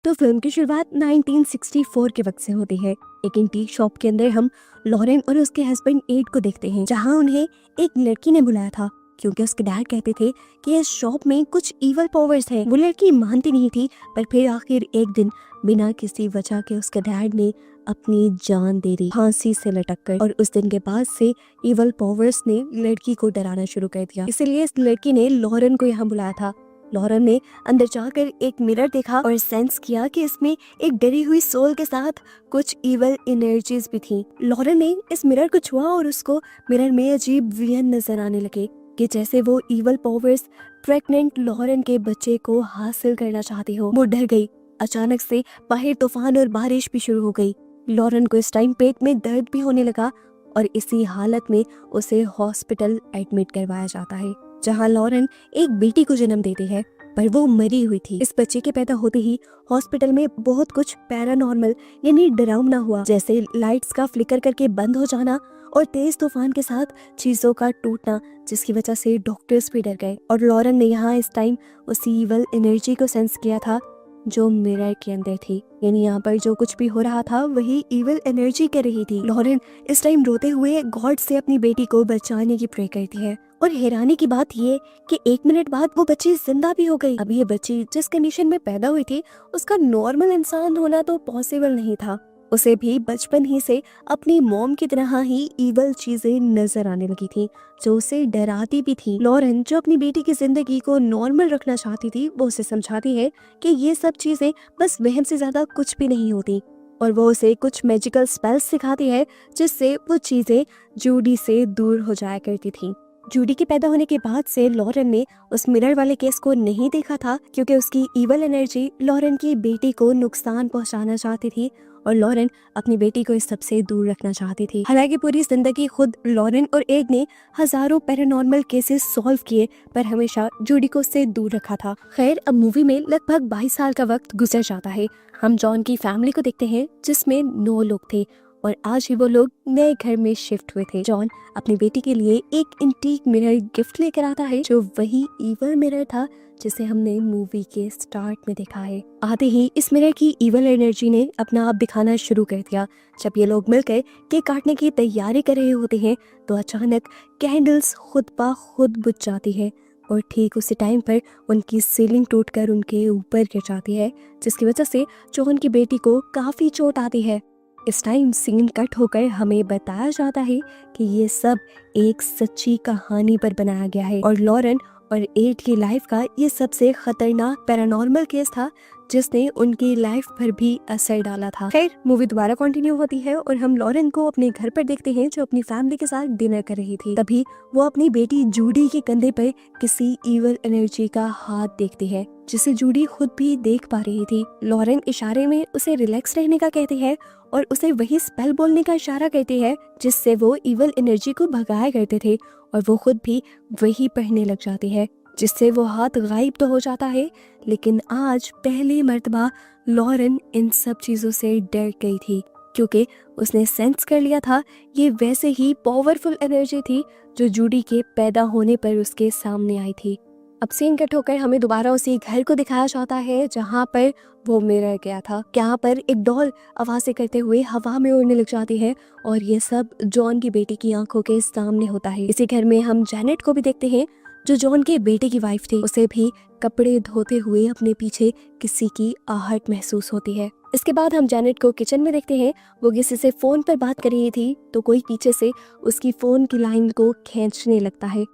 तो फिल्म की शुरुआत 1964 के वक्त से होती है। एक एंटीक शॉप के अंदर हम लॉरेन और उसके हस्बैंड एड को देखते हैं, जहां उन्हें एक लड़की ने बुलाया था क्योंकि उसके डैड कहते थे कि इस शॉप में कुछ इवल पावर्स हैं। वो लड़की मानती नहीं थी, पर फिर आखिर एक दिन बिना किसी वजह के उसके डैड ने अपनी जान दे दी, फांसी से लटक कर। और उस दिन के बाद से इवल पावर्स ने लड़की को डराना शुरू कर दिया। इसलिए इस लड़की ने लॉरेन को यहाँ बुलाया था। लॉरेन ने अंदर जाकर एक मिरर देखा और सेंस किया कि इसमें एक डरी हुई सोल के साथ कुछ इवल एनर्जीज भी थी। लॉरेन ने इस मिरर को छुआ और उसको मिरर में अजीब वियन नजर आने लगे कि जैसे वो इवल पावर्स प्रेग्नेंट लॉरेन के बच्चे को हासिल करना चाहती हो। वो डर गई। अचानक से बाहर तूफान और बारिश भी शुरू हो गई। लॉरेन को इस टाइम पेट में दर्द भी होने लगा और इसी हालत में उसे हॉस्पिटल एडमिट करवाया जाता है, जहां लॉरेन एक बेटी को जन्म देती है, पर वो मरी हुई थी। इस बच्चे के पैदा होते ही हॉस्पिटल में बहुत कुछ पैरानॉर्मल यानी डरावना हुआ, जैसे लाइट्स का फ्लिकर करके बंद हो जाना और तेज तूफान के साथ चीजों का टूटना, जिसकी वजह से डॉक्टर्स भी डर गए। और लॉरेन ने यहाँ इस टाइम उसी इवल एनर्जी को सेंस किया था जो मिरर के अंदर थी, यानी यहाँ पर जो कुछ भी हो रहा था वही इवल एनर्जी कर रही थी। लॉरेन इस टाइम रोते हुए गॉड से अपनी बेटी को बचाने की प्रे करती है। और हैरानी की बात ये कि 1 मिनट बाद वो बच्ची जिंदा भी हो गई। अब ये बच्ची जिस कंडीशन में पैदा हुई थी उसका नॉर्मल इंसान होना तो पॉसिबल नहीं था। उसे भी बचपन ही से अपनी मॉम की तरह ही इवल चीजें नजर आने लगी थी, जो उसे डराती भी थी। लॉरेन जो अपनी बेटी की जिंदगी को नॉर्मल रखना चाहती थी, वो उसे समझाती है कि ये सब चीजें बस वहम से ज्यादा कुछ भी नहीं होती, और वो उसे कुछ मैजिकल स्पेल्स सिखाती है जिससे वो चीजें जूडी से दूर हो जाया करती थी। जूडी के पैदा होने के बाद से लॉरेन ने उस मिरर वाले केस को नहीं देखा था, क्योंकि उसकी इवल एनर्जी लॉरेन की बेटी को नुकसान पहुंचाना चाहती थी और लॉरेन अपनी बेटी को इस सब से दूर रखना चाहती थी। हालांकि पूरी जिंदगी खुद लॉरेन और एड ने हजारों पैरानॉर्मल केसेस सॉल्व किए, पर हमेशा जूडी को उससे दूर रखा था। खैर, अब मूवी में लगभग 22 साल का वक्त गुजर जाता है। हम जॉन की फैमिली को देखते हैं जिसमें 9 लोग थे और आज ही वो लोग नए घर में शिफ्ट हुए थे। जॉन अपनी बेटी के लिए एक एंटीक मिरर गिफ्ट लेकर आता है, जो वही इवल मिरर था जिसे हमने मूवी के स्टार्ट में देखा है। आते ही इस मिरर की इवल एनर्जी ने अपना आप दिखाना शुरू कर दिया। जब ये लोग मिलकर केक काटने की तैयारी कर रहे होते हैं तो अचानक कैंडल्स खुद ब खुद बुझ जाती है और ठीक उसी टाइम पर उनकी सीलिंग टूटकर उनके ऊपर गिर जाती है, जिसकी वजह से जॉन की बेटी को काफी चोट आती है। इस टाइम सीन कट होकर हमें बताया जाता है कि ये सब एक सच्ची कहानी पर बनाया गया है और लॉरेन और एड की लाइफ का ये सबसे खतरनाक पैरानॉर्मल केस था जिसने उनकी लाइफ पर भी असर डाला था। खैर, मूवी दोबारा कंटिन्यू होती है और हम लॉरेन को अपने घर पर देखते हैं, जो अपनी फैमिली के साथ डिनर कर रही थी। तभी वो अपनी बेटी जूडी के कंधे पर किसी इवल एनर्जी का हाथ देखती है, जिसे जूडी खुद भी देख पा रही थी। लॉरेन इशारे में उसे रिलैक्स रहने का कहती है और उसे वही स्पेल बोलने का इशारा करती है जिससे वो इवल एनर्जी को भगाया करते थे, और वो खुद भी वही पढ़ने लग जाती है, जिससे वो हाथ गायब तो हो जाता है। लेकिन आज पहली मर्तबा लॉरेन इन सब चीजों से डर गई थी, क्योंकि उसने सेंस कर लिया था ये वैसे ही पावरफुल एनर्जी थी जो जूडी के पैदा होने पर उसके सामने आई थी। अब सीन कट होकर हमें दोबारा उसी घर को दिखाया जाता है जहाँ पर वो मिरर गया था। यहाँ पर एक डॉल आवाजें करते हुए हवा में उड़ने लग जाती है और ये सब जॉन की बेटी की आंखों के सामने होता है। इसी घर में हम जैनेट को भी देखते हैं, जो जॉन के बेटे की वाइफ थी। उसे भी कपड़े धोते हुए अपने पीछे किसी की आहट महसूस होती है। इसके बाद हम जैनेट को किचन में देखते हैं। वो किसी से फोन पर बात कर रही थी तो कोई पीछे से उसकी फोन की लाइन को खींचने लगता है।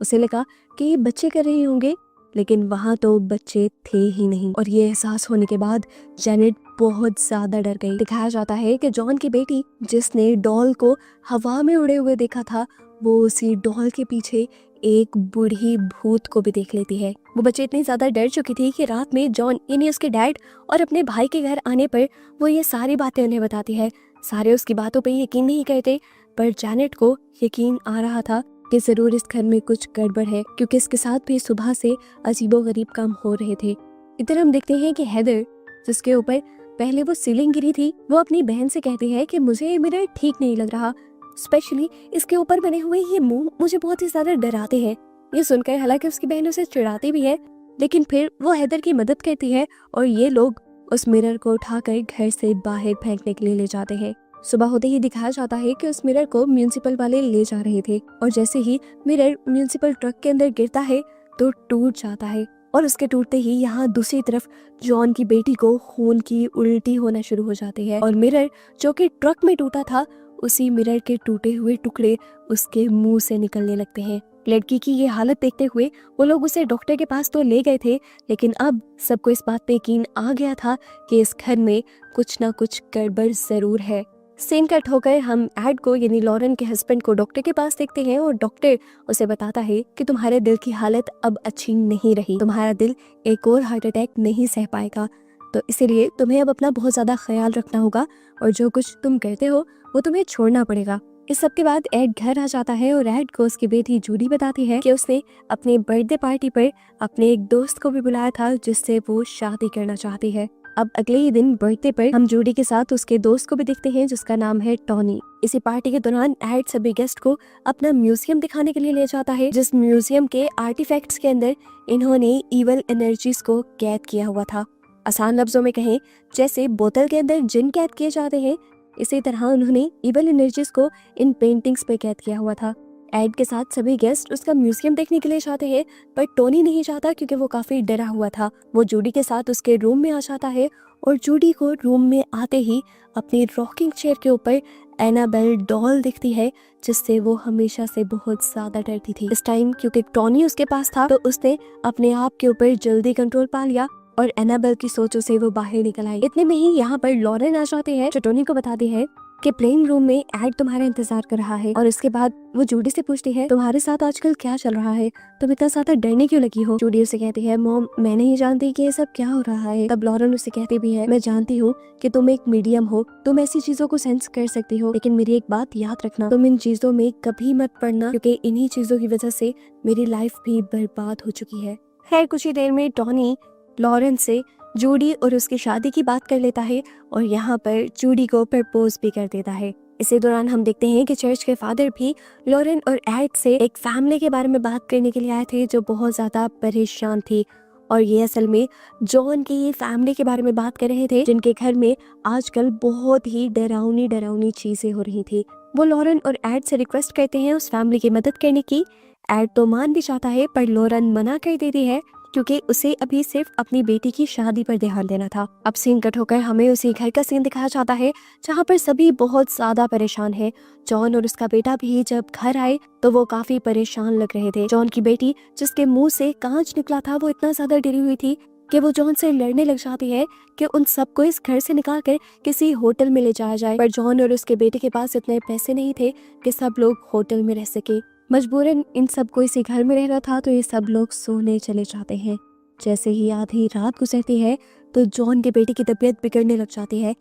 उसे लगा कि ये बच्चे कर रहे होंगे, लेकिन वहाँ तो बच्चे थे ही नहीं। और ये एहसास होने के बाद जैनेट बहुत ज्यादा डर गई। दिखाया जाता है कि जॉन की बेटी, जिसने डॉल को हवा में उड़े हुए देखा था, वो उसी डॉल के पीछे एक बूढ़ी भूत को भी देख लेती है। वो बच्चे इतनी ज्यादा डर चुकी थी कि रात में जॉन यानी उसके डैड और अपने भाई के घर आने पर वो ये सारी बातें उन्हें बताती है। सारे उसकी बातों पर यकीन नहीं करते, पर जैनेट को यकीन आ रहा था कि जरूर इस घर में कुछ गड़बड़ है, क्योंकि इसके साथ भी सुबह से अजीबोगरीब काम हो रहे थे। इधर हम देखते हैं कि हेदर, जिसके ऊपर पहले वो सीलिंग गिरी थी, वो अपनी बहन से कहती है कि मुझे ये मिरर ठीक नहीं लग रहा, स्पेशली इसके ऊपर बने हुए ये मुंह मुझे बहुत ही ज्यादा डराते हैं। ये सुनकर हालांकि उसकी बहन उसे चिढ़ाती भी है, लेकिन फिर वो हैदर की मदद करती है और ये लोग उस मिरर को उठाकर घर से बाहर फेंकने के लिए ले जाते हैं। सुबह होते ही दिखाया जाता है कि उस मिरर को म्यूनिसिपल वाले ले जा रहे थे और जैसे ही मिरर म्यूनिसिपल ट्रक के अंदर गिरता है तो टूट जाता है और उसके टूटते ही यहाँ दूसरी तरफ जॉन की बेटी को खून की उल्टी होना शुरू हो जाती है और मिरर जो कि ट्रक में टूटा था उसी मिरर के टूटे हुए टुकड़े उसके मुंह से निकलने लगते हैं। लड़की की ये हालत देखते हुए वो लोग उसे डॉक्टर के पास तो ले गए थे, लेकिन अब सबको इस बात पे यकीन आ गया था कि इस घर में कुछ ना कुछ गड़बड़ जरूर है। सीन कट होकर हम एड को यानी लॉरेन के हस्बैंड को डॉक्टर के पास देखते हैं और डॉक्टर उसे बताता है कि तुम्हारे दिल की हालत अब अच्छी नहीं रही, तुम्हारा दिल एक और हार्ट अटैक नहीं सह पाएगा, तो इसीलिए तुम्हें अब अपना बहुत ज्यादा ख्याल रखना होगा और जो कुछ तुम करते हो वो तुम्हें छोड़ना पड़ेगा। इस सब के बाद एड घर आ जाता है और एड को उसकी बेटी जूडी बताती है कि उसने अपने बर्थडे पार्टी पर अपने एक दोस्त को भी बुलाया था जिससे वो शादी करना चाहती है। अब अगले ही दिन बर्थडे पर हम जूडी के साथ उसके दोस्त को भी देखते हैं जिसका नाम है टॉनी। इसी पार्टी के दौरान एड सभी गेस्ट को अपना म्यूजियम दिखाने के लिए ले जाता है जिस म्यूजियम के आर्टिफैक्ट्स के अंदर इन्होंने इवल एनर्जीज को कैद किया हुआ था। आसान लफ्जों में कहें जैसे बोतल के अंदर जिन कैद किए जाते हैं, इसी तरह उन्होंने इवल एनर्जीज को इन पेंटिंग्स पे कैद किया हुआ था। एड के साथ सभी गेस्ट उसका म्यूजियम देखने के लिए जाते हैं पर टोनी नहीं चाहता क्योंकि वो काफी डरा हुआ था। वो जूडी के साथ उसके रूम में आ जाता है और जूडी को रूम में आते ही अपनी रॉकिंग चेयर के ऊपर एनाबेल डॉल दिखती है जिससे वो हमेशा से बहुत ज्यादा डरती थी। इस टाइम क्योंकि टोनी उसके पास था तो उसने अपने आप के ऊपर जल्दी कंट्रोल पा लिया और एनाबेल की सोचों से वो बाहर निकल आई। इतने में ही यहाँ पर लॉरेन आ जाते हैं जो टोनी को बताती है कि प्लेइंग रूम में एड तुम्हारा इंतजार कर रहा है और इसके बाद वो जूडी से पूछती है तुम्हारे साथ आजकल क्या चल रहा है, तुम इतना ज्यादा डरने क्यों लगी हो। जूडी उसे कहती है मॉम मैं नहीं जानती कि ये सब क्या हो रहा है। तब लॉरेन उसे कहती भी है मैं जानती हूँ कि तुम एक मीडियम हो, तुम ऐसी चीजों को सेंस कर सकती हो, लेकिन मेरी एक बात याद रखना, तुम इन चीजों में कभी मत पड़ना क्योंकि इन्हीं चीजों की वजह से मेरी लाइफ भी बर्बाद हो चुकी है। खैर कुछ ही देर में टॉनी लॉरेन से जूडी और उसकी शादी की बात कर लेता है और यहाँ पर जूडी को प्रपोज भी कर देता है। इसी दौरान हम देखते हैं कि चर्च के फादर भी लॉरेन और एड से एक फैमिली के बारे में बात करने के लिए आए थे जो बहुत ज्यादा परेशान थी और ये असल में जॉन की फैमिली के बारे में बात कर रहे थे जिनके घर में आजकल बहुत ही डरावनी चीजें हो रही थी। वो लॉरेन और एड से रिक्वेस्ट करते हैं उस फैमिली की मदद करने की। एड तो मान भी चाहता है पर लॉरेन मना कर देती है क्योंकि उसे अभी सिर्फ अपनी बेटी की शादी पर ध्यान देना था। अब सीन कट होकर हमें उसी घर का सीन दिखाया जाता है जहाँ पर सभी बहुत ज्यादा परेशान हैं। जॉन और उसका बेटा भी जब घर आए तो वो काफी परेशान लग रहे थे। जॉन की बेटी जिसके मुंह से कांच निकला था वो इतना ज्यादा डरी हुई थी कि वो जॉन से लड़ने लग जाती है कि उन सबको इस घर से निकाल कर किसी होटल में ले जाया जाए, पर जॉन और उसके बेटे के पास इतने पैसे नहीं थे कि सब लोग होटल में रह सके। मजबूरन इन सबको इसी घर में रहना था तो ये सब लोग सोने चले जाते हैं। जैसे ही आधी रात गुजरती है तो जॉन के बेटे की तबीयत बिगड़ने लग जाती है।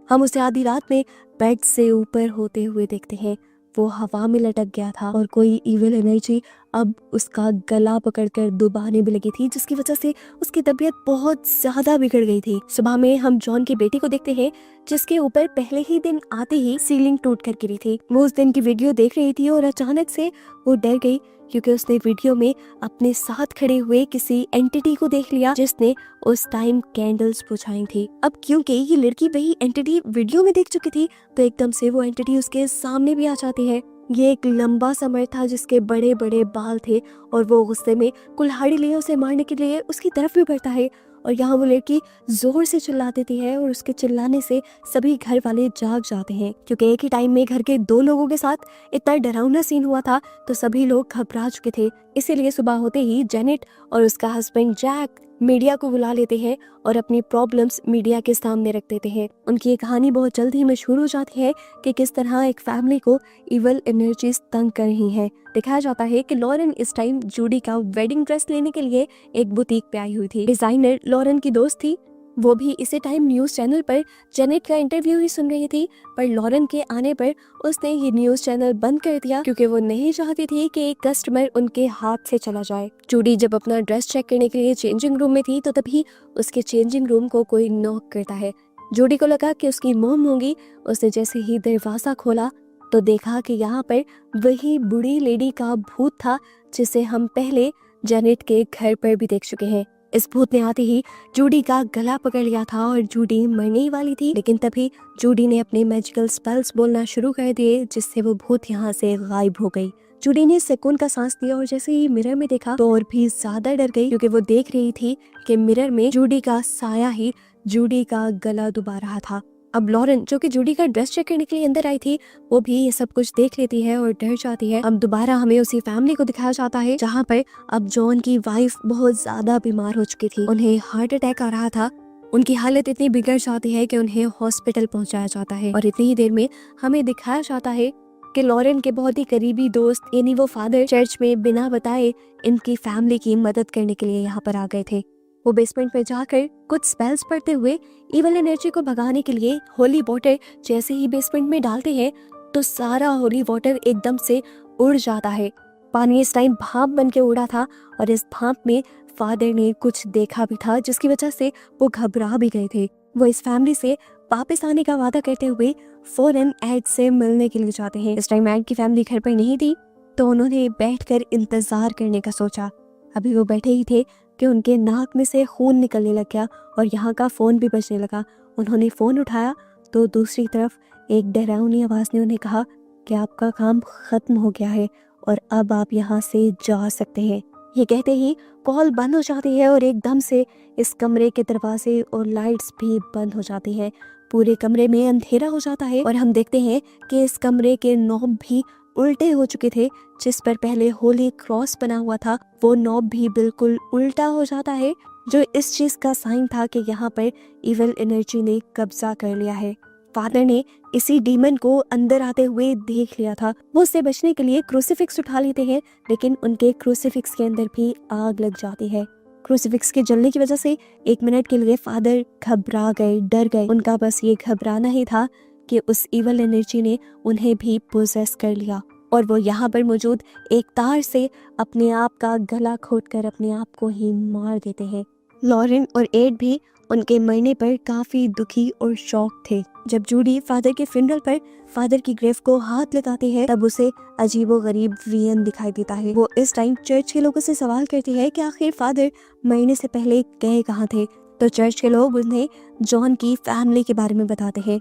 हम उसे आधी रात में बेड से ऊपर होते हुए देखते हैं। वो हवा में लटक गया था और कोई इविल एनर्जी अब उसका गला पकड़कर दबाने भी लगी थी जिसकी वजह से उसकी तबीयत बहुत ज्यादा बिगड़ गई थी। सुबह में हम जॉन की बेटी को देखते हैं जिसके ऊपर पहले ही दिन आते ही सीलिंग टूट कर गिरी थी। वो उस दिन की वीडियो देख रही थी और अचानक से वो डर गई क्योंकि उसने वीडियो में अपने साथ खड़े हुए किसी एंटिटी को देख लिया जिसने उस टाइम कैंडल्स बुझाई थी। अब क्योंकि ये लड़की वही एंटिटी वीडियो में देख चुकी थी तो एकदम से वो एंटिटी उसके सामने भी आ जाती है। ये एक लंबा समय था जिसके बड़े बड़े बाल थे और वो गुस्से में कुल्हाड़ी लिए उसे मारने के लिए उसकी तरफ भी बढ़ता है और यहाँ वो लड़की जोर से चिल्ला देती है और उसके चिल्लाने से सभी घर वाले जाग जाते हैं क्योंकि एक ही टाइम में घर के दो लोगों के साथ इतना डरावना सीन हुआ था तो सभी लोग घबरा चुके थे। इसीलिए सुबह होते ही जेनेट और उसका हस्बैंड जैक मीडिया को बुला लेते हैं और अपनी प्रॉब्लम्स मीडिया के सामने रख देते हैं। उनकी ये कहानी बहुत जल्द ही मशहूर हो जाती है कि किस तरह एक फैमिली को इवल एनर्जीज तंग कर रही हैं। दिखाया जाता है कि लॉरेन इस टाइम जूडी का वेडिंग ड्रेस लेने के लिए एक बुटीक पे आई हुई थी। डिजाइनर लॉरेन की दोस्त थी, वो भी इसी टाइम न्यूज चैनल पर जेनेट का इंटरव्यू ही सुन रही थी, पर लॉरेन के आने पर उसने ये न्यूज चैनल बंद कर दिया क्योंकि वो नहीं चाहती थी कि एक कस्टमर उनके हाथ से चला जाए। जूडी जब अपना ड्रेस चेक करने के लिए चेंजिंग रूम में थी तो तभी उसके चेंजिंग रूम को कोई नॉक करता है। जूडी को लगा कि उसकी मॉम होगी। उसने जैसे ही दरवाजा खोला तो देखा कि यहाँ पर वही बूढ़ी लेडी का भूत था जिसे हम पहले जेनेट के घर पर भी देख चुके हैं। इस भूत ने आते ही जूडी का गला पकड़ लिया था और जूडी मरने ही वाली थी, लेकिन तभी जूडी ने अपने मैजिकल स्पेल्स बोलना शुरू कर दिए, जिससे वो भूत यहाँ से गायब हो गई। जूडी ने सुकून का सांस लिया और जैसे ही मिरर में देखा तो और भी ज्यादा डर गई, क्योंकि वो देख रही थी कि मिरर में जूडी का साया ही जूडी का गला दुबा रहा था। अब लॉरेन, जो कि जूडी का ड्रेस चेक करने के लिए अंदर आई थी, वो भी ये सब कुछ देख लेती है और डर जाती है। अब दोबारा हमें उसी फैमिली को दिखाया जाता है जहाँ पर अब जॉन की वाइफ बहुत ज्यादा बीमार हो चुकी थी। उन्हें हार्ट अटैक आ रहा था। उनकी हालत इतनी बिगड़ जाती है कि उन्हें हॉस्पिटल पहुंचाया जाता है और इतनी ही देर में हमें दिखाया जाता है कि लॉरेन के बहुत ही करीबी दोस्त यानी वो फादर चर्च में बिना बताए इनकी फैमिली की मदद करने के लिए यहाँ पर आ गए थे। वो बेसमेंट में जाकर कुछ स्पेल्स पढ़ते हुए इवल एनर्जी को भगाने के लिए होली वाटर जैसे ही बेसमेंट में डालते हैं तो सारा होली वाटर एकदम से उड़ जाता है। पानी इस टाइम भाप बन के उड़ा था और इस भाप में फादर ने कुछ देखा भी था, जिसकी वजह से वो घबरा भी गए थे। वो इस फैमिली से वापस आने का वादा करते हुए फौरन एड से मिलने के लिए जाते हैं। इस टाइम एड की फैमिली घर पर नहीं थी, तो उन्होंने बैठकर इंतजार करने का सोचा। अभी वो बैठे ही थे कि उनके नाक में से खून निकलने लग गया और यहाँ का फ़ोन भी बजने लगा। उन्होंने फ़ोन उठाया तो दूसरी तरफ एक डरावनी आवाज़ ने उन्हें कहा कि आपका काम ख़त्म हो गया है और अब आप यहाँ से जा सकते हैं। ये कहते ही कॉल बंद हो जाती है और एकदम से इस कमरे के दरवाजे और लाइट्स भी बंद हो जाती हैं। पूरे कमरे में अंधेरा हो जाता है और हम देखते हैं कि इस कमरे के नॉब भी उल्टे हो चुके थे। जिस पर पहले होली क्रॉस बना हुआ था वो नॉब भी बिल्कुल उल्टा हो जाता है, जो इस चीज का साइन था कि यहाँ पर इविल एनर्जी ने कब्जा कर लिया है। फादर ने इसी डीमन को अंदर आते हुए देख लिया था। वो उससे बचने के लिए क्रूसीफिक्स उठा लेते हैं, लेकिन उनके क्रूसीफिक्स के अंदर भी आग लग जाती है। क्रूसीफिक्स के जलने की वजह से 1 मिनट के लिए फादर घबरा गए, डर गए। उनका बस ये घबराना ही था कि उस इवल एनर्जी ने उन्हें भी पोजेस कर लिया और वो यहाँ पर मौजूद एक तार से अपने आप का गला घोंटकर अपने आप को ही मार देते हैं। लॉरेन और एड भी उनके मरने पर काफी दुखी और शॉक थे। जब जूडी फादर के फ्यूनरल पर फादर की ग्रेव को हाथ लगाती है तब उसे अजीबोगरीब वियन दिखाई देता है। वो इस टाइम चर्च के लोगों से सवाल करती है कि आखिर फादर मरने से पहले गए कहाँ थे, तो चर्च के लोग उन्हें जॉन की फैमिली के बारे में बताते हैं।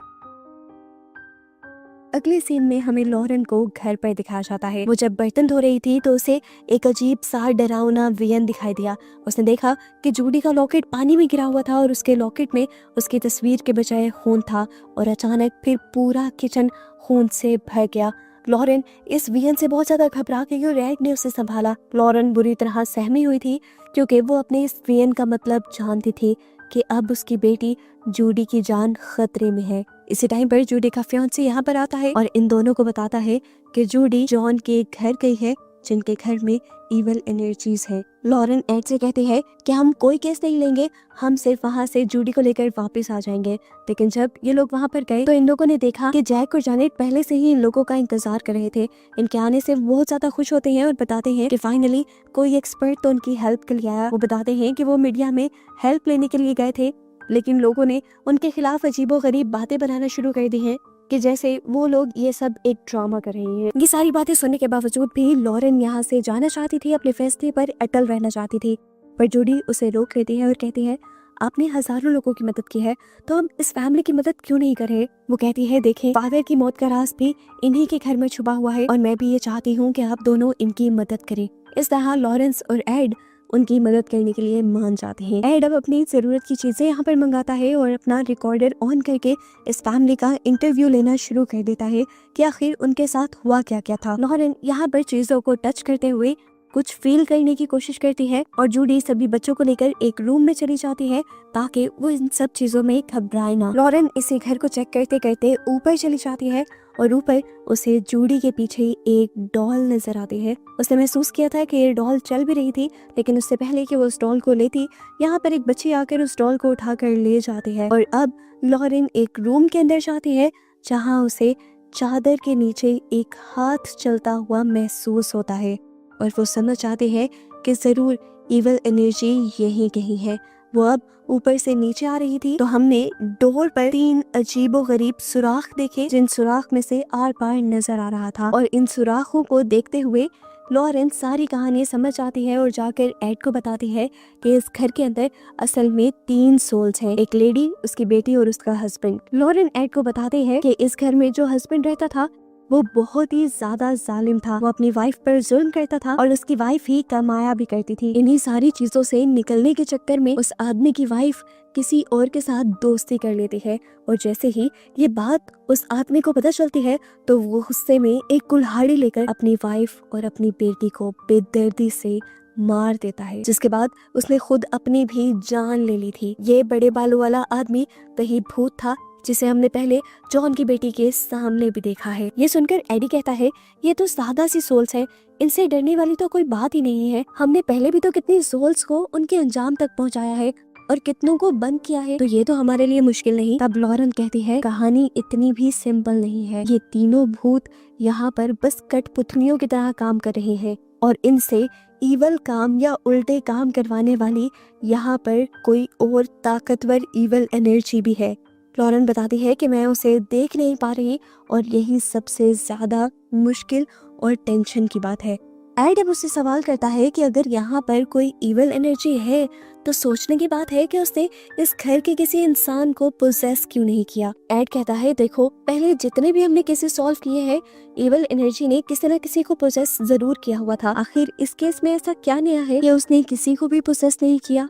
अगले सीन में हमें लॉरेन को घर पर दिखाया जाता है। वो जब बर्तन धो रही थी तो उसे एक अजीब सा डरावना वियन दिखाई दिया। उसने देखा कि जूडी का लॉकेट पानी में गिरा हुआ था और उसके लॉकेट में उसकी तस्वीर के बजाय खून था और अचानक फिर पूरा किचन खून से भर गया। लॉरेन इस वियन से बहुत ज्यादा घबरा गई और एड ने उसे संभाला। लॉरेन बुरी तरह सहमी हुई थी क्योंकि वो अपने इस वियन का मतलब जानती थी कि अब उसकी बेटी जूडी की जान खतरे में है। इसी टाइम पर जूडी का फियांसे यहाँ पर आता है और इन दोनों को बताता है कि जूडी जॉन के घर गई है, जिनके घर में इविल एनर्जीज है। लॉरेन एड से कहते हैं कि हम कोई केस नहीं लेंगे, हम सिर्फ वहाँ से जूडी को लेकर वापस आ जाएंगे। लेकिन जब ये लोग वहाँ पर गए तो इन लोगों ने देखा कि जैक और जैनेट पहले से ही इन लोगों का इंतजार कर रहे थे। इनके आने से बहुत ज्यादा खुश होते हैं और बताते हैं कि फाइनली कोई एक्सपर्ट तो उनकी हेल्प के लिए आया। वो बताते हैं कि वो मीडिया में हेल्प लेने के लिए गए थे, लेकिन लोगों ने उनके खिलाफ अजीबोगरीब बातें बनाना शुरू कर दी हैं कि जैसे वो लोग ये सब एक ड्रामा कर रहे हैं। ये सारी बातें सुनने के बावजूद भी लॉरेन यहाँ से जाना चाहती थी, अपने फैसले पर अटल रहना चाहती थी, पर जूडी उसे रोक लेती है और कहती है आपने हजारों लोगों की मदद की है तो हम इस फैमिली की मदद क्यों नहीं करें। वो कहती है देखें, फादर की मौत का राज भी इन्हीं के घर में छुपा हुआ है और मैं भी ये चाहती हूँ कि आप दोनों इनकी मदद करें। इस तरह लॉरेंस और एड उनकी मदद करने के लिए मान जाते हैं। एड अब अपनी जरूरत की चीजें यहाँ पर मंगाता है और अपना रिकॉर्डर ऑन करके इस फैमिली का इंटरव्यू लेना शुरू कर देता है कि आखिर उनके साथ हुआ क्या क्या था। लॉरेन यहाँ पर चीजों को टच करते हुए कुछ फील करने की कोशिश करती है और जूडी सभी बच्चों को लेकर एक रूम में चली जाती है ताकि वो इन सब चीजों में घबराए ना। लॉरेन इसी घर को चेक करते करते ऊपर चली जाती है और ऊपर उसे जूडी के पीछे एक डॉल नजर आती है। उसने महसूस किया था कि ये डॉल चल भी रही थी, लेकिन उससे पहले कि वो उस डॉल को लेती, यहाँ पर एक बच्ची आकर उस डॉल को उठाकर ले जाती है। और अब लॉरेन एक रूम के अंदर जाती है जहाँ उसे चादर के नीचे एक हाथ चलता हुआ महसूस होता है और वो समझ जाते हैं कि जरूर इविल एनर्जी यहीं कहीं है। वो अब ऊपर से नीचे आ रही थी तो हमने डोर पर 3 अजीबोगरीब सुराख देखे, जिन सुराख में से आर पार नजर आ रहा था और इन सुराखों को देखते हुए लॉरेन सारी कहानी समझ जाती है और जाकर एड को बताती है कि इस घर के अंदर असल में 3 सोल्स हैं, एक लेडी, उसकी बेटी और उसका हस्बैंड। लॉरेन एड को बताते हैं कि इस घर में जो हस्बैंड रहता था वो बहुत ही ज्यादा जालिम था। वो अपनी वाइफ पर जुल्म करता था और उसकी वाइफ ही कमाया भी करती थी। इन्हीं सारी चीजों से निकलने के चक्कर में उस आदमी की वाइफ किसी और के साथ दोस्ती कर लेती है और जैसे ही ये बात उस आदमी को पता चलती है तो वो गुस्से में एक कुल्हाड़ी लेकर अपनी वाइफ और अपनी बेटी को बेदर्दी से मार देता है, जिसके बाद उसने खुद अपनी भी जान ले ली थी। ये बड़े बालों वाला आदमी वही भूत था जिसे हमने पहले जॉन की बेटी के सामने भी देखा है। ये सुनकर एडी कहता है ये तो सादा सी सोल्स है, इनसे डरने वाली तो कोई बात ही नहीं है। हमने पहले भी तो कितनी सोल्स को उनके अंजाम तक पहुंचाया है और कितनों को बंद किया है, तो ये तो हमारे लिए मुश्किल नहीं। तब लॉरेन कहती है कहानी इतनी भी सिंपल नहीं है, ये तीनों भूत यहाँ पर बस कठपुतलियों की तरह काम कर रहे हैं और इनसे ईवल काम या उल्टे काम करवाने वाली यहाँ पर कोई और ताकतवर ईवल एनर्जी भी है। लॉरेन बताती है कि मैं उसे देख नहीं पा रही और यही सबसे ज्यादा मुश्किल और टेंशन की बात है। एड अब उससे सवाल करता है कि अगर यहाँ पर कोई इविल एनर्जी है तो सोचने की बात है कि उसने इस घर के किसी इंसान को पोजेस क्यों नहीं किया। एड कहता है देखो, पहले जितने भी हमने केसेस सॉल्व किए हैं इविल एनर्जी ने किसी न किसी को पोजेस जरूर किया हुआ था। आखिर इस केस में ऐसा क्या नया है कि उसने किसी को भी पोजेस नहीं किया।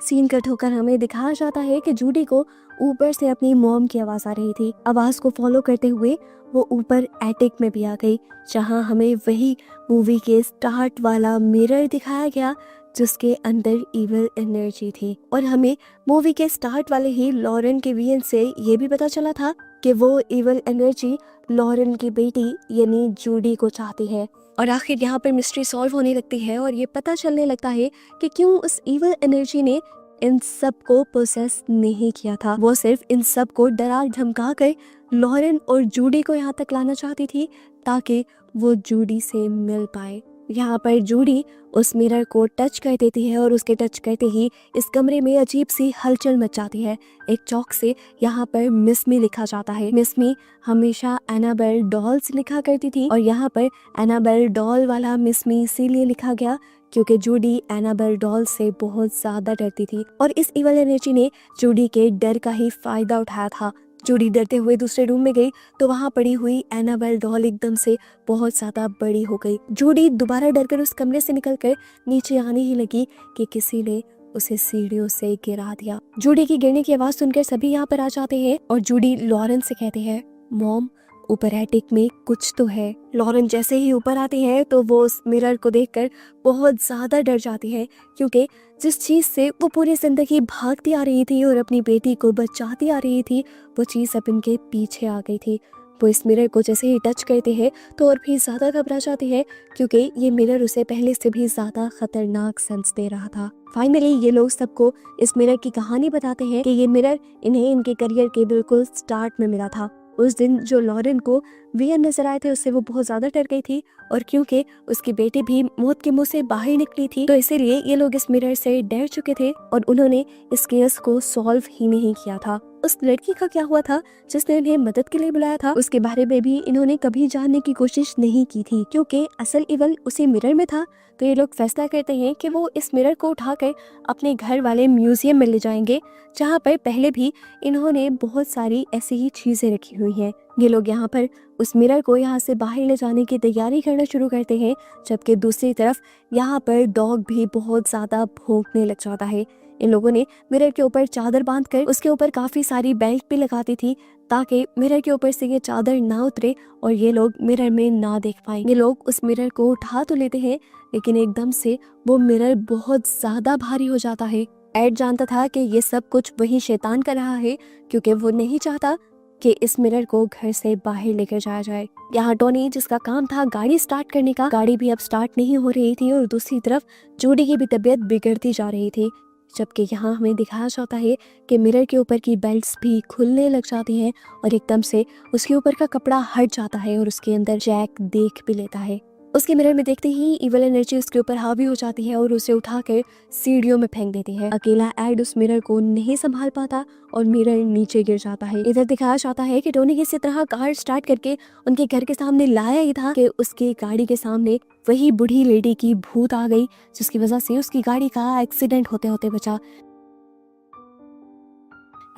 सीन कट होकर हमें दिखाया जाता है कि जूडी को ऊपर से अपनी मॉम की आवाज आ रही थी। आवाज को फॉलो करते हुए वो ऊपर एटिक में भी आ गई, जहां हमें वही मूवी के स्टार्ट वाला मिरर दिखाया गया जिसके अंदर इविल एनर्जी थी। और हमें मूवी के स्टार्ट वाले ही लॉरेन के वीएन से ये भी पता चला था कि वो इविल एनर्जी लॉरेन की बेटी यानी जूडी को चाहती है। और आखिर यहाँ पर मिस्ट्री सॉल्व होने लगती है और ये पता चलने लगता है कि क्यों उस इविल एनर्जी ने इन सब को प्रोसेस नहीं किया था। वो सिर्फ इन सब को डरा धमका कर लॉरेन और जूडी को यहाँ तक लाना चाहती थी ताकि वो जूडी से मिल पाए। यहाँ पर जूडी उस मिरर को टच कर देती है और उसके टच करते ही इस कमरे में अजीब सी हलचल मच जाती है। एक चौक से यहाँ पर मिस मी लिखा जाता है। मिस मी हमेशा एनाबेल डॉल्स लिखा करती थी और यहाँ पर एनाबेल डॉल वाला मिस मी इसीलिए लिखा गया क्योंकि जूडी एनाबेल डॉल से बहुत ज्यादा डरती थी और इस इविल एनर्जी ने जूडी के डर का ही फायदा उठाया था। जूडी डरते हुए दूसरे रूम में गई तो वहाँ पड़ी हुई एनाबेल डॉल एकदम से बहुत ज्यादा बड़ी हो गई। जूडी दोबारा डरकर उस कमरे से निकलकर नीचे आने ही लगी कि किसी ने उसे सीढ़ियों से गिरा दिया। जूडी की गिरने की आवाज सुनकर सभी यहाँ पर आ जाते हैं और जूडी लॉरेन से कहती है मॉम, ऊपर एटिक में कुछ तो है। लॉरेन जैसे ही ऊपर आती है तो वो उस मिरर को देखकर बहुत ज्यादा डर जाती है क्योंकि जिस चीज से वो पूरी जिंदगी भागती आ रही थी और अपनी बेटी को बचाती आ रही थी वो चीज अब इनके पीछे आ गई थी। वो इस मिरर को जैसे ही टच करते हैं तो और भी ज्यादा घबरा जाती है क्योंकि ये मिरर उसे पहले से भी ज्यादा खतरनाक सेंस दे रहा था। फाइनली ये लोग सबको इस मिरर की कहानी बताते हैं कि ये मिरर इन्हें इनके करियर के बिल्कुल स्टार्ट में मिला था। उस दिन जो लॉरेन को वीएन नजर आए थे उससे वो बहुत ज्यादा डर गई थी और क्योंकि उसकी बेटी भी मौत के मुंह से बाहर निकली थी तो इसीलिए ये लोग इस मिरर से डर चुके थे और उन्होंने इस केस को सॉल्व ही नहीं किया था। उस लड़की का क्या हुआ था जिसने इन्हें मदद के लिए बुलाया था, उसके बारे में भी इन्होंने कभी जानने की कोशिश नहीं की थी क्योंकि असल इवल उसी मिरर में था। तो ये लोग फैसला करते हैं कि वो इस मिरर को उठाकर अपने घर वाले म्यूजियम में ले जाएंगे जहाँ पर पहले भी इन्होंने बहुत सारी ऐसी ही चीजें रखी हुई हैं। ये लोग यहाँ पर उस मिरर को यहाँ से बाहर ले जाने की तैयारी करना शुरू करते हैं जबकि दूसरी तरफ यहाँ पर डॉग भी बहुत ज्यादा भौंकने लग जाता है। इन लोगों ने मिरर के ऊपर चादर बांधकर उसके ऊपर काफी सारी बेल्ट भी लगा दी थी ताकि मिरर के ऊपर से ये चादर ना उतरे और ये लोग मिरर में ना देख पाए। ये लोग उस मिरर को उठा तो लेते हैं लेकिन एकदम से वो मिरर बहुत ज्यादा भारी हो जाता है। एड जानता था कि ये सब कुछ वही शैतान कर रहा है क्योंकि वो नहीं चाहता कि इस मिरर को घर से बाहर लेकर जाया जाए। यहाँ टोनी जिसका काम था गाड़ी स्टार्ट करने का, गाड़ी भी अब स्टार्ट नहीं हो रही थी और दूसरी तरफ जूडी की भी तबीयत बिगड़ती जा रही थी। जबकि यहाँ हमें दिखाया जाता है कि मिरर के ऊपर की बेल्ट्स भी खुलने लग जाती हैं और एकदम से उसके ऊपर का कपड़ा हट जाता है और उसके अंदर जैक देख भी लेता है। उसके मिरर में देखते ही इवल एनर्जी उसके ऊपर हावी हो जाती है और उसे उठाकर सीढ़ियों में फेंक देती है। अकेला एड उस मिरर को नहीं संभाल पाता और मिरर नीचे गिर जाता है। इधर दिखाया जाता है कि टोनी किसी तरह कार स्टार्ट करके उनके घर के सामने लाया ही था कि उसकी गाड़ी के सामने वही बूढ़ी लेडी की भूत आ गई, जिसकी वजह से उसकी गाड़ी का एक्सीडेंट होते होते बचा।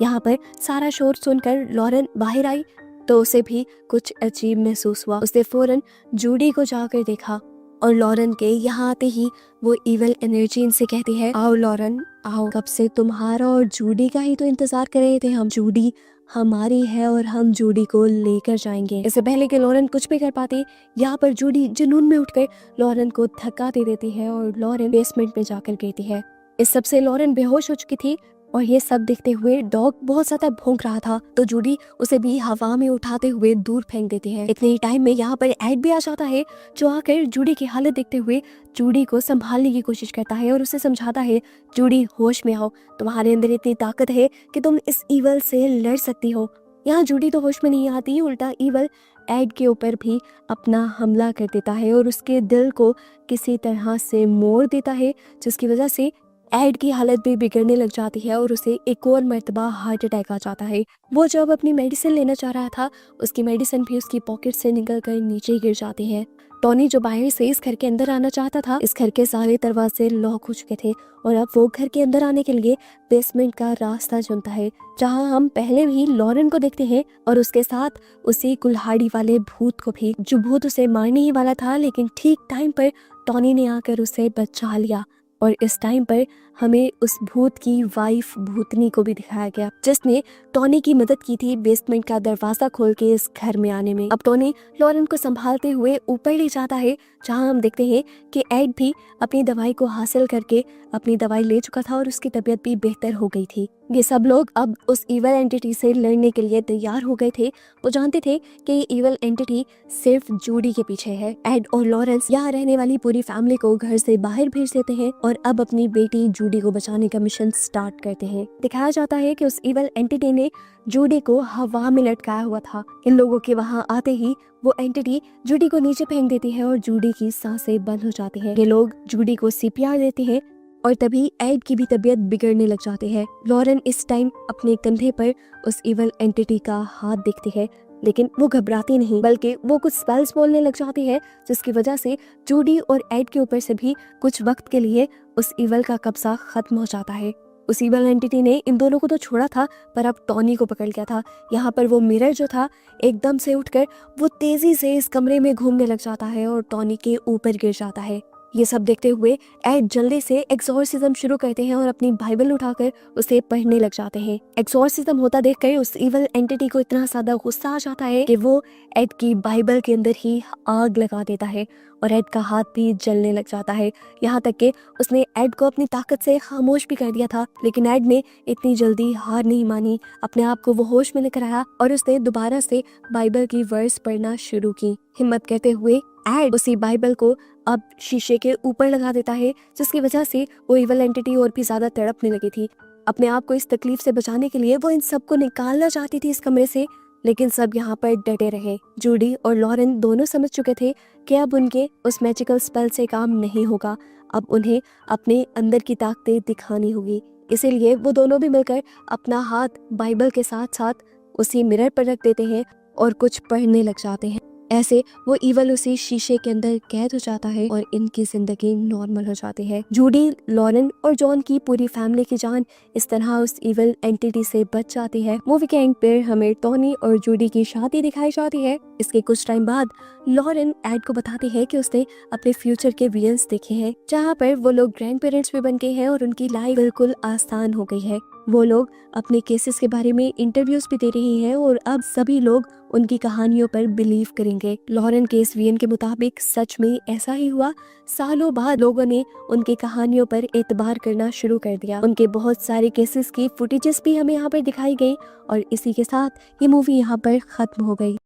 यहाँ पर सारा शोर सुनकर लॉरेन बाहर आई तो उसे भी कुछ अजीब महसूस हुआ। उसने फौरन जूडी को जाकर देखा और लॉरेन के यहाँ आते ही वो इवल एनर्जी इनसे कहती है, आओ लॉरेन आओ, कब से तुम्हारा और जूडी का ही तो इंतजार कर रहे थे हम। जूडी हमारी है और हम जूडी को लेकर जाएंगे। इससे पहले कि लॉरेन कुछ भी कर पाती, यहाँ पर जूडी जुनून में उठकर लॉरेन को धक्का दे देती है और लॉरेन बेसमेंट में जाकर गिरती है। इस सब से लॉरेन बेहोश हो चुकी थी और ये सब देखते हुए डॉग बहुत ज्यादा भौंक रहा था, तो जूडी उसे भी हवा में उठाते हुए दूर फेंक देती है। इतने ही टाइम में यहाँ पर एड भी आ जाता है, जो आकर जूडी की हालत देखते हुए जूडी को संभालने की कोशिश करता है और उसे समझाता है, जूडी होश में आओ, तुम्हारे अंदर इतनी ताकत है कि तुम इस ईवल से लड़ सकती हो। यहाँ जूडी तो होश में नहीं आती, उल्टा ईवल एड के ऊपर भी अपना हमला कर देता है और उसके दिल को किसी तरह से मोड़ देता है, जिसकी वजह से एड की हालत भी बिगड़ने लग जाती है और उसे एक और मर्तबा हार्ट अटैक आ जाता है। वो जब अपनी मेडिसिन लेना चाह रहा था, उसकी मेडिसिन भी उसकी पॉकेट से निकलकर नीचे गिर जाती है। टॉनी जो बाहर से इस घर के अंदर आना चाहता था, इस घर के सारे दरवाजे लॉक हो चुके थे और अब वो घर के अंदर आने के लिए बेसमेंट का रास्ता चुनता है, जहां हम पहले भी लॉरेन को देखते हैं और उसके साथ उसी कुल्हाड़ी वाले भूत को भी, जो भूत उसे मारने ही वाला था, लेकिन ठीक टाइम पर टॉनी ने आकर उसे बचा लिया। और इस टाइम पर हमें उस भूत की वाइफ भूतनी को भी दिखाया गया, जिसने टॉनी की मदद की थी बेसमेंट का दरवाजा खोल के इस घर में आने में। अब टॉनी लॉरेन को संभालते हुए ऊपर ले जाता है, जहां हम देखते हैं कि एड भी अपनी दवाई को हासिल करके अपनी दवाई ले चुका था और उसकी तबीयत भी बेहतर हो गई थी। ये सब लोग अब उस इवल एंटिटी से लड़ने के लिए तैयार हो गए थे। वो जानते थे कि ये इवल एंटिटी सिर्फ जूडी के पीछे है। एड और लॉरेंस यहाँ रहने वाली पूरी फैमिली को घर से बाहर भेज देते हैं और अब अपनी बेटी जूडी को बचाने का मिशन स्टार्ट करते हैं। दिखाया जाता है कि उस इवल एंटिटी ने जूडी को हवा में लटकाया हुआ था। इन लोगों के वहां आते ही वो एंटिटी जूडी को नीचे फेंक देती है और जूडी की सांसें बंद हो जाती है। ये लोग जूडी को सीपीआर देते हैं और तभी एड की भी तबीयत बिगड़ने लग जाती है। लॉरेन इस टाइम अपने कंधे पर उस इवल एंटिटी का हाथ देखती है, लेकिन वो घबराती नहीं, बल्कि वो कुछ स्पेल्स बोलने लग जाती है, जिसकी वजह से जूडी और एड के ऊपर से भी कुछ वक्त के लिए उस इवल का कब्जा खत्म हो जाता है। उस इवल एंटिटी ने इन दोनों को तो छोड़ा था, पर अब टॉनी को पकड़ लिया था। यहाँ पर वो मिरर जो था एकदम से उठकर वो तेजी से इस कमरे में घूमने लग जाता है और टॉनी के ऊपर गिर जाता है। ये सब देखते हुए एड जल्दी से एक्सॉर्सिज्म शुरू करते हैं और अपनी बाइबल उठाकर उसे पढ़ने लग जाते हैं। एक्सॉर्सिज्म होता देखकर उस इवल एंटिटी को इतना ज्यादा गुस्सा आ जाता है कि वो एड की बाइबल के अंदर ही आग लगा देता है और एड का हाथ भी जलने लग जाता है। यहाँ तक कि उसने एड को अपनी ताकत से खामोश भी कर दिया था, लेकिन एड ने इतनी जल्दी हार नहीं मानी। अपने आप को वो होश में लेकर आया और उसने दोबारा से बाइबल की वर्स पढ़ना शुरू की। हिम्मत करते हुए एड उसी बाइबल को अब शीशे के ऊपर लगा देता है, जिसकी वजह से वो इवल एंटिटी और भी ज्यादा तड़पने लगी थी। अपने आप को इस तकलीफ से बचाने के लिए वो इन सबको निकालना चाहती थी इस कमरे से, लेकिन सब यहाँ पर डटे रहे। जूडी और लॉरेन दोनों समझ चुके थे कि अब उनके उस मैजिकल स्पेल से काम नहीं होगा, अब उन्हें अपने अंदर की ताकतें दिखानी होगी। इसीलिए वो दोनों भी मिलकर अपना हाथ बाइबल के साथ साथ उसी मिरर पर रख देते हैं और कुछ पढ़ने लग जाते हैं। ऐसे वो इवल उसी शीशे के अंदर कैद हो जाता है और इनकी जिंदगी नॉर्मल हो जाती है। जूडी, लॉरेन और जॉन की पूरी फैमिली की जान इस तरह उस इवल एंटिटी से बच जाती है। मूवी के एंड पर हमें टॉनी और जूडी की शादी दिखाई जाती है। इसके कुछ टाइम बाद लॉरेन एड को बताती है कि उसने अपने फ्यूचर के विजन्स देखे हैं, जहाँ पर वो लोग ग्रैंड पेरेंट्स भी बन गए हैं और उनकी लाइफ बिल्कुल आसान हो गई है। वो लोग अपने केसेस के बारे में इंटरव्यूज भी दे रही हैं और अब सभी लोग उनकी कहानियों पर बिलीव करेंगे। लॉरेन के इस विजन के मुताबिक सच में ऐसा ही हुआ। सालों बाद लोगों ने उनकी कहानियों पर एतबार करना शुरू कर दिया। उनके बहुत सारे केसेस की फुटेजेस भी हमें यहाँ पर दिखाई गई और इसी के साथ ये मूवी यहाँ पर खत्म हो गई।